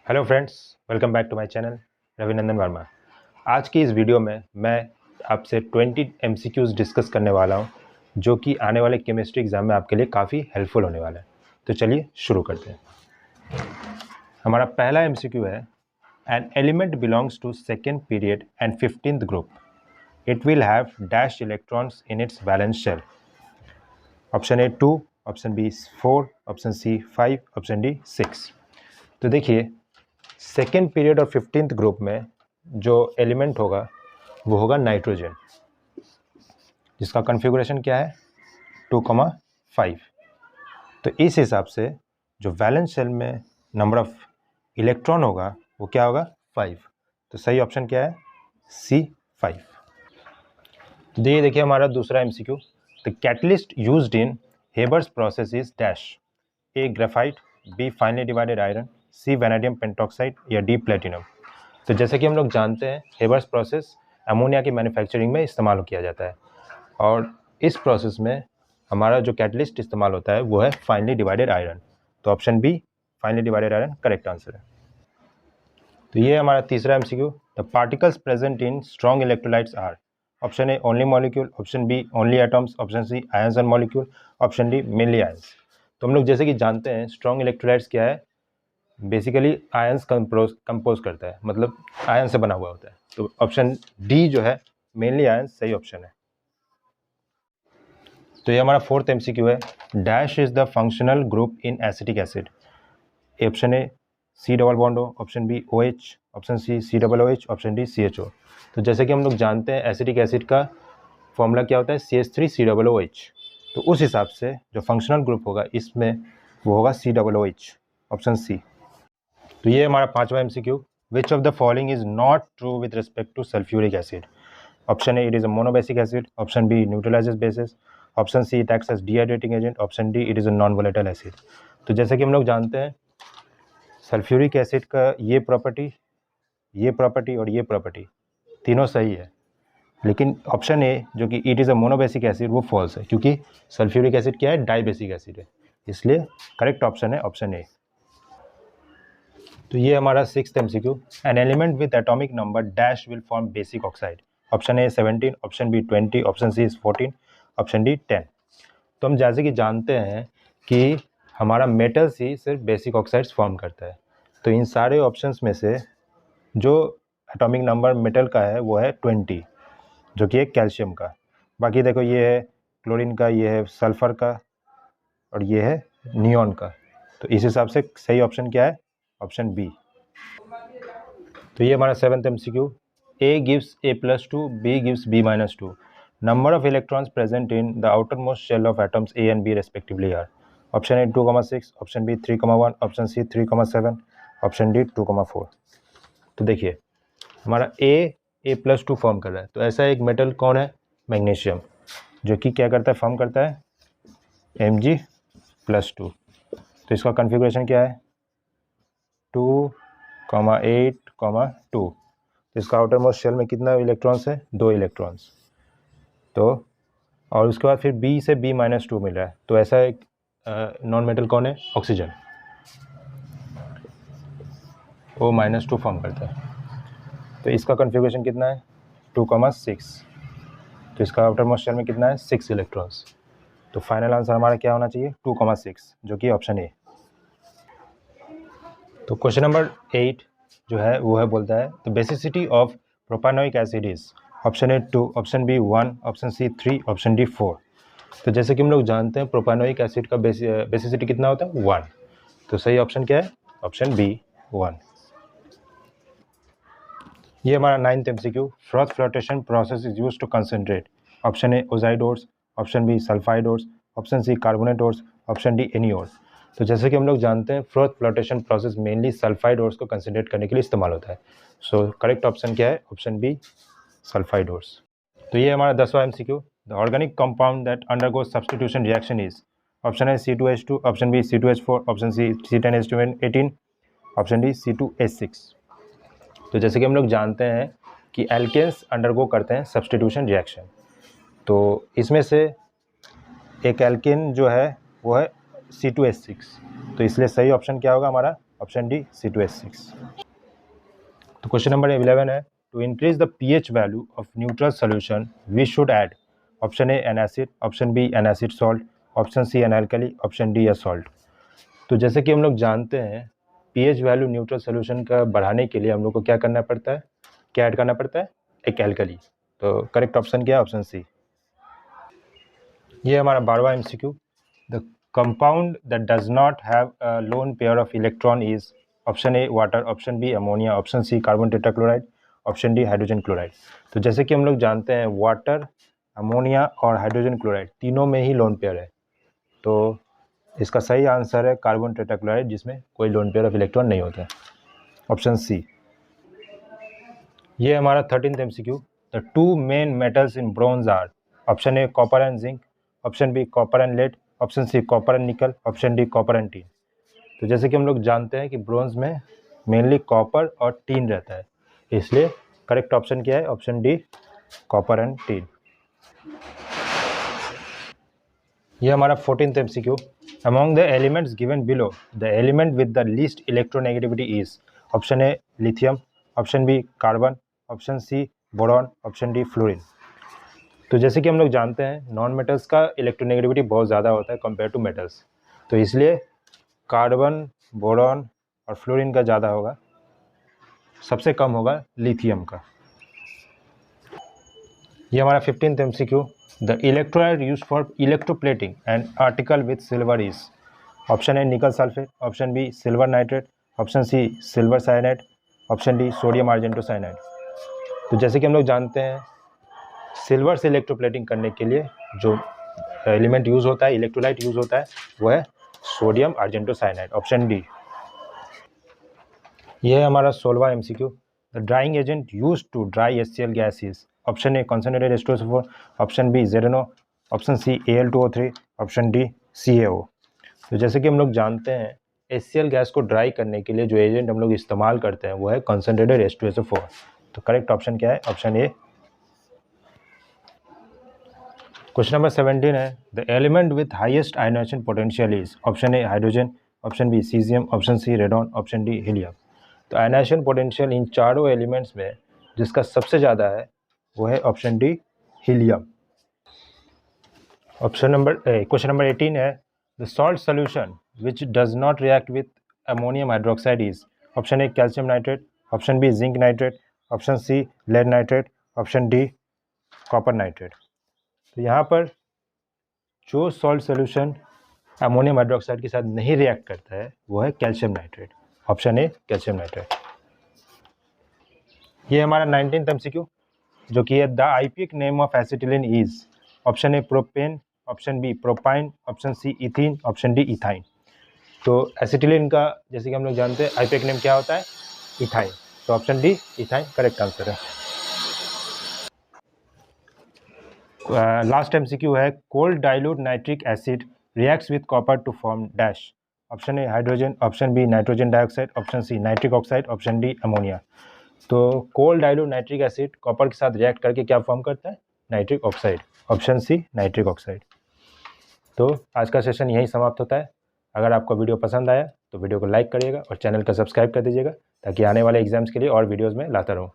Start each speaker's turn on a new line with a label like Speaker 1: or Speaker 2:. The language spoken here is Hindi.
Speaker 1: Hello friends, welcome back to my channel Ravinandan Verma. आज की इस वीडियो में मैं आपसे 20 MCQs डिस्कस करने वाला हूं, जो कि आने वाले केमिस्ट्री एग्जाम में आपके लिए काफ़ी हेल्पफुल होने वाला है। तो चलिए शुरू करते हैं। हमारा पहला MCQ है, an element belongs to second period and 15th group, it will have dash electrons in its valence shell. Option A 2, option B 4, option C 5, option D 6। तो देखिए, सेकेंड पीरियड और 15th ग्रुप में जो एलिमेंट होगा वो होगा नाइट्रोजन, जिसका कॉन्फ़िगरेशन क्या है 2,5। तो इस हिसाब से जो वैलेंस शेल में नंबर ऑफ इलेक्ट्रॉन होगा वो क्या होगा 5। तो सही ऑप्शन क्या है C5। तो देखिए हमारा दूसरा MCQ, the catalyst used in Haber's process is dash. A graphite, B finely divided iron, C vanadium pentoxide या डी प्लेटिनम। तो जैसे कि हम लोग जानते हैं, हेबर्स प्रोसेस अमोनिया की मैन्युफैक्चरिंग में इस्तेमाल किया जाता है, और इस प्रोसेस में हमारा जो कैटलिस्ट इस्तेमाल होता है वो है फाइनली डिवाइडेड आयरन। तो option B finely divided iron correct answer है। तो ये हमारा तीसरा MCQ, the particles present in strong electrolytes are. Option A only molecule, option B only atoms, option C ions and molecule, option D mainly ions. तो हम लोग जैसे कि जानते हैं स्ट्रॉन्ग इलेक्ट्रोलाइट्स क्या है, बेसिकली आयंस कंपोज करता है, मतलब आयन से बना हुआ होता है। तो ऑप्शन डी जो है मेनली आयंस सही ऑप्शन है। तो ये हमारा फोर्थ MCQ है, dash is the functional group in acetic acid. Option A C double bond O, option B OH, option C C double OH, option D CHO। तो जैसे कि हम लोग जानते हैं एसिटिक एसिड का फॉर्मूला क्या होता है CH3 C डबल OH। तो उस हिसाब से जो फंक्शनल ग्रुप होगा इसमें वो होगा C double OH, option C. तो ये हमारा पांचवा MCQ, which of the following is not true with respect to sulphuric acid. Option A it is a monobasic acid, option B neutralises bases, option C it acts as dehydrating agent, option D it is a non volatile acid. तो जैसे कि हम लोग जानते हैं सल्फ्यूरिक एसिड का ये प्रॉपर्टी और ये प्रॉपर्टी तीनों सही है, लेकिन ऑप्शन ए जो कि it is a monobasic acid वो फॉल्स है, क्योंकि सल्फ्यूरिक एसिड क्या है डाइबेसिक एसिड है। इसलिए करेक्ट ऑप्शन है ऑप्शन ए। तो ये हमारा sixth MCQ, an element with atomic number dash will form basic oxide. Option A 17, option B 20, option C 14, option D 10। तो हम जैसे कि जानते हैं कि हमारा मेटल्स ही सिर्फ बेसिक ऑक्साइड्स फॉर्म करता है। तो इन सारे ऑप्शंस में से जो एटॉमिक नंबर मेटल का है वो है 20, जो कि है कैल्शियम का। बाकी देखो ये है क्लोरीन का, ये है सल्फर का, और ये है नियॉन का। तो इस हिसाब से सही ऑप्शन क्या है ऑप्शन बी। तो ये हमारा seventh MCQ, A gives A+2, B gives B-2. Number of electrons present in the outermost shell of atoms A and B respectively are. Option A 2,6, option B 3,1, option C 3,7, option D 2,4। तो देखिए हमारा A+2 फॉर्म कर रहा है, तो ऐसा एक मेटल कौन है मैग्नीशियम, जो कि क्या करता है फॉर्म करता है Mg+2। तो इसका कॉन्फ़िगरेशन क्या है 2,8,2। तो इसका आउटर मोस्ट शेल में कितना इलेक्ट्रॉन्स है 2 इलेक्ट्रॉन्स। तो और उसके बाद फिर B से B-2 मिल रहा है, तो ऐसा एक नॉन मेटल कौन है ऑक्सीजन, O-2 फॉर्म करता है। तो इसका कॉन्फ़िगरेशन कितना है 2,6। तो इसका आउटर मोस्ट शेल में कितना है 6 इलेक्ट्रॉन्स। तो फाइनल आंसर हमारा क्या होना चाहिए 2,6, जो कि ऑप्शन ए। तो क्वेश्चन नंबर 8 जो है वो है बोलता है the basicity of propanoic acid is. Option A 2, option B 1, option C 3, option D 4। तो जैसे कि हम लोग जानते हैं प्रोपानोइक एसिड का बेसिसिटी कितना होता है 1। तो सही ऑप्शन क्या है ऑप्शन बी 1। ये हमारा 9th MCQ, froth flotation process is used to concentrate. Option A oxide ores, option B sulphide ores, option C carbonate ores, option D any ore. तो जैसे कि हम लोग जानते हैं froth flotation process mainly sulphide ores को कंसंट्रेट करने के लिए इस्तेमाल होता है। सो करेक्ट ऑप्शन क्या है ऑप्शन बी सल्फाइड ओर्स। तो ये हमारा 10वां MCQ, the organic compound that undergoes substitution reaction is. Option है C2H2, option B C2H4, option C C10H18, option D C2H6। तो जैसे कि हम लोग जानते हैं कि एल्केन्स अंडरगो करते हैं सब्स्टिट्यूशन रिएक्शन, तो इसमें से एक एल्केन जो है वो है C2H6। तो इसलिए सही ऑप्शन क्या होगा हमारा ऑप्शन डी C2H6। तो क्वेश्चन नंबर 11 है, to increase the pH value of neutral solution we should add option A an acid, option B an acid salt, option C an alkali, option D a salt. तो जैसे कि हम लोग जानते हैं pH वैल्यू न्यूट्रल सोल्यूशन का बढ़ाने के लिए हम लोग को क्या करना पड़ता है, क्या ऐड करना पड़ता है, एक एल्कली। तो करेक्ट ऑप्शन क्या है, ऑप्शन सी। ये हमारा 12वां MCQ, the compound that does not have a lone pair of electron is option A water, option B ammonia, option C carbon tetrachloride, option D hydrogen chloride. तो जैसे कि हम लोग जानते हैं वाटर, अमोनिया और हाइड्रोजन क्लोराइड तीनों में ही लोन पेयर है, तो इसका सही आंसर है कार्बन टेट्राक्लोराइड, जिसमें कोई लोन पेयर ऑफ इलेक्ट्रॉन नहीं होता है, ऑप्शन सी। ये हमारा 13th MCQ, the two main metals in bronze are option A copper and zinc, option B copper and lead, option C copper and nickel, option D copper and tin. तो जैसे कि हम लोग जानते हैं कि ब्रोंज में मेनली कॉपर और टीन रहता है, इसलिए करेक्ट ऑप्शन क्या है, option D copper and tin. ये हमारा 14th MCQ, among the elements given below the element with the least electronegativity is option A lithium, option B carbon, option C boron, option D fluorine. तो जैसे कि हम लोग जानते हैं नॉन मेटल्स का इलेक्ट्रोनेगेटिविटी बहुत ज़्यादा होता है कंपेयर टू मेटल्स, तो इसलिए कार्बन, बोरॉन और फ्लोरीन का ज़्यादा होगा, सबसे कम होगा लिथियम का। ये हमारा 15th MCQ, the electrolyte use for electroplating and article with silver is option A nickel sulphate, option B silver nitrate, option C silver cyanide, option D sodium argento cyanide. तो जैसे कि हम लोग जानते हैं सिल्वर से इलेक्ट्रोप्लेटिंग करने के लिए जो एलिमेंट यूज़ होता है, इलेक्ट्रोलाइट यूज़ होता है, वो है sodium argento cyanide, option D. ये है हमारा 16वां MCQ, the drying agent use to dry HCl gas is option A concentrated H2SO4, option B ZNO, option C Al2O3, option D CaO। तो जैसे कि हम लोग जानते हैं HCl गैस को ड्राई करने के लिए जो एजेंट हम लोग इस्तेमाल करते हैं वो है कॉन्सनट्रेटेड H2SO4। तो करेक्ट ऑप्शन क्या है, ऑप्शन ए। क्वेश्चन नंबर 17 है, the element with highest ionisation potential is option A hydrogen, option B caesium, option C radon, option D helium. तो आयोनाइजेशन पोटेंशियल इन चारों एलिमेंट्स में जिसका सबसे ज़्यादा है वो है option D helium. Question number 18 है, the salt solution which does not react with ammonium hydroxide is option A calcium nitrate, option B zinc nitrate, option C lead nitrate, option D copper nitrate. तो यहाँ पर जो सॉल्ट सोल्यूशन अमोनियम हाइड्रोक्साइड के साथ नहीं रिएक्ट करता है वो है calcium nitrate, option A calcium nitrate. ये हमारा 19th MCQ, जो कि है the IUPAC name of acetylene is option A propane, option B propyne, option C ethene, option D ethyne. तो एसिटिलीन का जैसे कि हम लोग जानते हैं आइपिक नेम क्या होता है, इथाइन, तो option D ethyne correct answer है। लास्ट MCQ है, cold dilute nitric acid reacts with copper to form dash option A hydrogen, option B nitrogen dioxide, option C nitric oxide, option D ammonia. तो cold dilute nitric acid copper के साथ रिएक्ट करके क्या फॉर्म करता है, nitric oxide, option C nitric oxide. तो आज का सेशन यहीं समाप्त होता है। अगर आपको वीडियो पसंद आया तो वीडियो को लाइक करिएगा और चैनल का सब्सक्राइब कर दीजिएगा ताकि आने वाले एग्जाम्स के लिए और वीडियोज़ में लाता रहूँ।